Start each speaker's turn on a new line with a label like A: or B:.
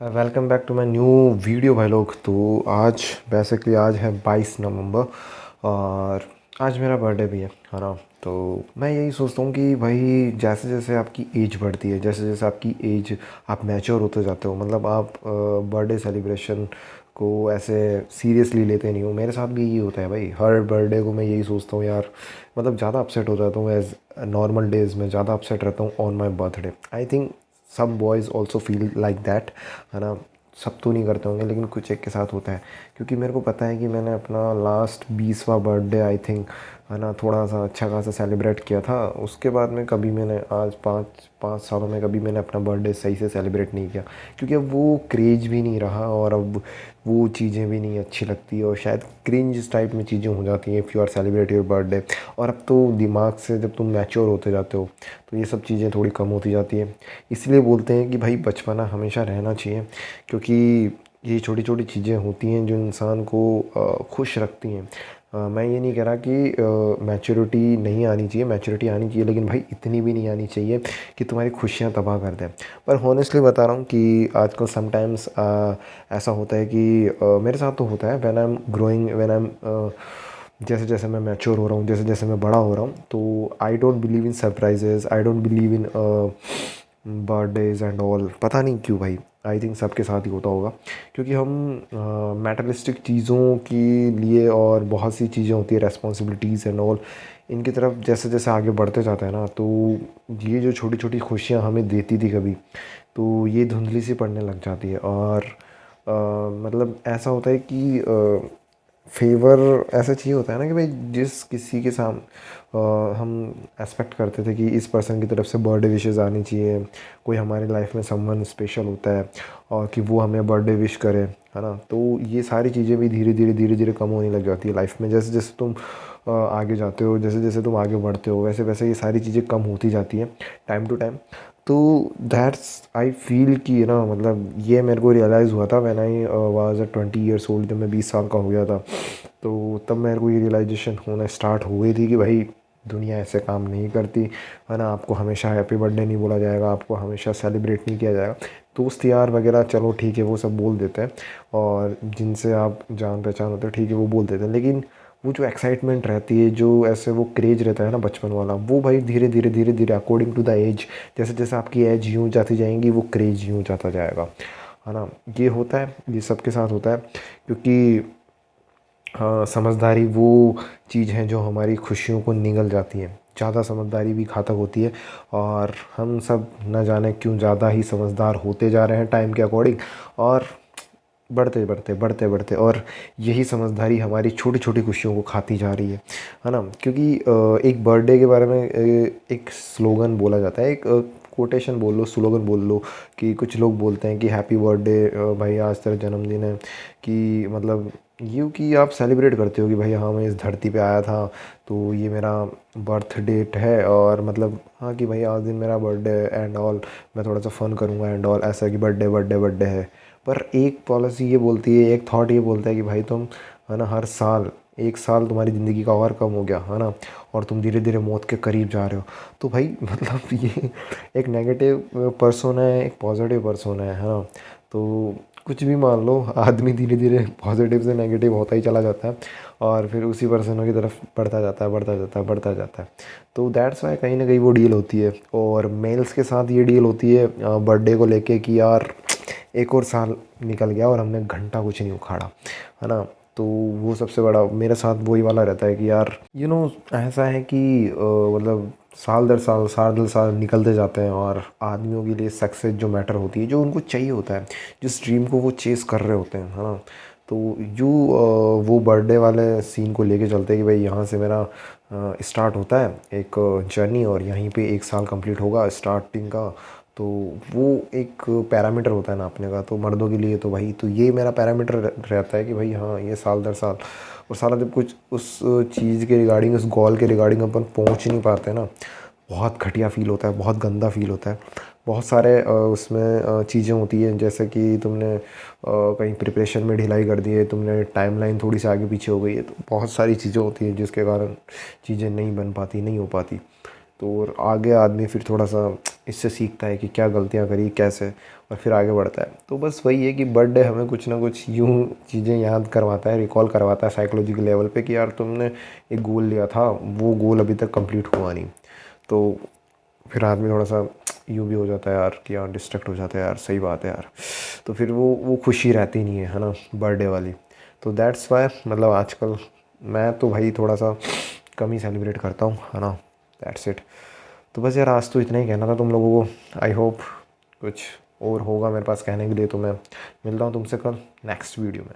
A: Welcome back to my new video भाई लोग। तो आज बेसिकली आज है 22 नवंबर और आज मेरा बर्थडे भी है ना। तो मैं यही सोचता हूँ कि भाई जैसे जैसे आपकी एज बढ़ती है, जैसे जैसे आपकी एज आप मैच्योर होते जाते हो, मतलब आप बर्थडे सेलिब्रेशन को ऐसे सीरियसली लेते नहीं हो। मेरे साथ भी यही होता है भाई, हर बर्थडे को मैं यही सोचता हूँ यार, मतलब ज़्यादा अपसेट हो जाता हूँ एज नॉर्मल डेज़ में, ज़्यादा अपसेट रहता हूँ on my birthday. I think some boys also feel like that, है ना। सब तो नहीं करते होंगे लेकिन कुछ एक के साथ होता है, क्योंकि मेरे को पता है कि मैंने अपना लास्ट 20वां बर्थडे आई थिंक, है ना, थोड़ा सा अच्छा खासा सेलिब्रेट किया था। उसके बाद में कभी मैंने आज पाँच पाँच सालों में कभी मैंने अपना बर्थडे सही से सेलिब्रेट नहीं किया, क्योंकि अब वो क्रेज भी नहीं रहा और अब वो चीज़ें भी नहीं अच्छी लगती और शायद क्रिंज टाइप में चीज़ें हो जाती हैं if you are celebrate your birthday. और अब तो दिमाग से जब तुम मैच्योर होते जाते हो तो ये सब चीज़ें थोड़ी कम होती जाती हैं। इसलिए बोलते हैं कि भाई बचपना हमेशा रहना चाहिए, क्योंकि ये छोटी छोटी चीज़ें होती हैं जो इंसान को खुश रखती हैं। मैं ये नहीं कह रहा कि मैच्योरिटी नहीं आनी चाहिए, मैच्योरिटी आनी चाहिए, लेकिन भाई इतनी भी नहीं आनी चाहिए कि तुम्हारी खुशियाँ तबाह कर दें। पर हॉनेस्टली बता रहा हूँ कि आजकल समटाइम्स ऐसा होता है कि मेरे साथ तो होता है, when I am growing, when I am जैसे जैसे मैं मैच्योर हो रहा हूँ, जैसे जैसे मैं बड़ा हो रहा हूँ, तो I don't believe in surprises, I don't believe in birthdays and all. पता नहीं क्यों भाई, आई थिंक सबके साथ ही होता होगा, क्योंकि हम मैटरिस्टिक चीज़ों के लिए, और बहुत सी चीज़ें होती है रेस्पॉन्सिबिलिटीज़ एंड ऑल, इनकी तरफ जैसे जैसे आगे बढ़ते जाते हैं ना, तो ये जो छोटी छोटी खुशियाँ हमें देती थी कभी, तो ये धुंधली सी पड़ने लग जाती है। और मतलब ऐसा होता है कि फेवर ऐसा चाहिए होता है ना कि भाई जिस किसी के हम एक्सपेक्ट करते थे कि इस पर्सन की तरफ से बर्थडे विशेज़ आनी चाहिए, कोई हमारे लाइफ में समवन स्पेशल होता है और कि वो हमें बर्थडे विश करे, है ना। तो ये सारी चीज़ें भी धीरे धीरे कम होने लग जाती है लाइफ में, जैसे जैसे तुम आगे जाते हो, जैसे जैसे तुम आगे बढ़ते हो, वैसे वैसे ये सारी चीज़ें कम होती जाती हैं टाइम टू टाइम। तो दैट्स आई फील कि ना, मतलब ये मेरे को रियलाइज़ हुआ था when I was 20 years old, जब मैं 20 साल का हो गया था। तो तब मेरे को ये रियलाइजेशन होना स्टार्ट हो गई थी कि भाई दुनिया ऐसे काम नहीं करती, है ना। आपको हमेशा हैप्पी बर्थडे नहीं बोला जाएगा, आपको हमेशा सेलिब्रेट नहीं किया जाएगा। दोस्त यार वगैरह चलो ठीक है, वो सब बोल देते हैं, और जिनसे आप जान पहचान होते हैं ठीक है वो बोल देते हैं, लेकिन वो जो एक्साइटमेंट रहती है, जो ऐसे वो क्रेज रहता है ना बचपन वाला, वो भाई धीरे धीरे अकॉर्डिंग टू द एज, जैसे जैसे आपकी एज यूँ जाती जाएंगी वो क्रेज यूँ जाता जाएगा, है ना। ये होता है, ये सबके साथ होता है, क्योंकि हाँ, समझदारी वो चीज़ है जो हमारी खुशियों को निगल जाती है। ज़्यादा समझदारी भी घातक होती है, और हम सब न जाने क्यों ज़्यादा ही समझदार होते जा रहे हैं टाइम के अकॉर्डिंग, और बढ़ते बढ़ते बढ़ते बढ़ते, और यही समझदारी हमारी छोटी छोटी खुशियों को खाती जा रही है ना। क्योंकि एक बर्थडे के बारे में एक स्लोगन बोला जाता है, एक कोटेशन बोल लो, स्लोगन बोल लो, कि कुछ लोग बोलते हैं कि हैप्पी बर्थडे भाई, आज तेरा जन्मदिन है, कि मतलब यूँ कि आप सेलिब्रेट करते हो कि भाई हाँ मैं इस धरती पे आया था, तो ये मेरा बर्थ डेट है, और मतलब हाँ कि भाई आज दिन मेरा बर्थडे एंड ऑल, मैं थोड़ा सा फ़न करूँगा एंड ऑल, ऐसा कि बर्थडे बर्थडे बर्थडे है। पर एक पॉलिसी ये बोलती है, एक थॉट ये बोलता है कि भाई तुम, है ना, हर साल एक साल तुम्हारी ज़िंदगी का और कम हो गया, है ना, और तुम धीरे धीरे मौत के करीब जा रहे हो। तो भाई मतलब ये एक नेगेटिव पर्सोना है, एक पॉजिटिव पर्सोना है ना। तो कुछ भी मान लो, आदमी धीरे धीरे पॉजिटिव से नेगेटिव होता ही चला जाता है, और फिर उसी पर्सनों की तरफ बढ़ता जाता है, बढ़ता जाता है, बढ़ता जाता है। तो दैट्स वाई कहीं ना कहीं वो डील होती है, और मेल्स के साथ ये डील होती है बर्थडे को लेके कि यार एक और साल निकल गया और हमने घंटा कुछ नहीं उखाड़ा, है ना। तो वो सबसे बड़ा मेरे साथ वही वाला रहता है कि यार ऐसा है कि मतलब साल दर साल, साल दर साल निकलते जाते हैं, और आदमियों के लिए सक्सेस जो मैटर होती है, जो उनको चाहिए होता है, जिस ड्रीम को वो चेस कर रहे होते हैं, है ना। तो वो बर्थडे वाले सीन को लेके चलते हैं कि भाई यहाँ से मेरा स्टार्ट होता है एक जर्नी, और यहीं पे एक साल कंप्लीट होगा स्टार्टिंग का। तो वो एक पैरामीटर होता है नापने का, तो मर्दों के लिए तो भाई, तो ये मेरा पैरामीटर रहता है कि भाई हाँ ये साल दर साल, और साला जब कुछ उस चीज़ के रिगार्डिंग, उस गोल के रिगार्डिंग अपन पहुंच नहीं पाते ना, बहुत घटिया फील होता है, बहुत गंदा फील होता है। बहुत सारे उसमें चीज़ें होती हैं, जैसे कि तुमने कहीं प्रिपरेशन में ढिलाई कर दी है, तुमने टाइमलाइन थोड़ी सी आगे पीछे हो गई है, तो बहुत सारी चीज़ें होती हैं जिसके कारण चीज़ें नहीं बन पाती, नहीं हो पाती। तो और आगे आदमी फिर थोड़ा सा इससे सीखता है कि क्या गलतियाँ करी कैसे, और फिर आगे बढ़ता है। तो बस वही है कि बर्थडे हमें कुछ ना कुछ यूँ चीज़ें याद करवाता है, रिकॉल करवाता है साइकोलॉजिकल लेवल पे कि यार तुमने एक गोल लिया था, वो गोल अभी तक कंप्लीट हुआ नहीं। तो फिर आदमी थोड़ा सा यूँ भी हो जाता है यार कि यार डिस्ट्रैक्ट हो जाता है यार, सही बात है यार। तो फिर वो खुशी रहती नहीं है ना बर्थडे वाली। तो दैट्स वाई मतलब आजकल मैं तो भाई थोड़ा सा कम ही सेलिब्रेट करता हूँ, है ना। That's it. तो बस यार आज तो इतना ही कहना था तुम लोगों को। आई होप कुछ और होगा मेरे पास कहने के लिए, तो मैं मिलता हूँ तुमसे कल नेक्स्ट वीडियो में।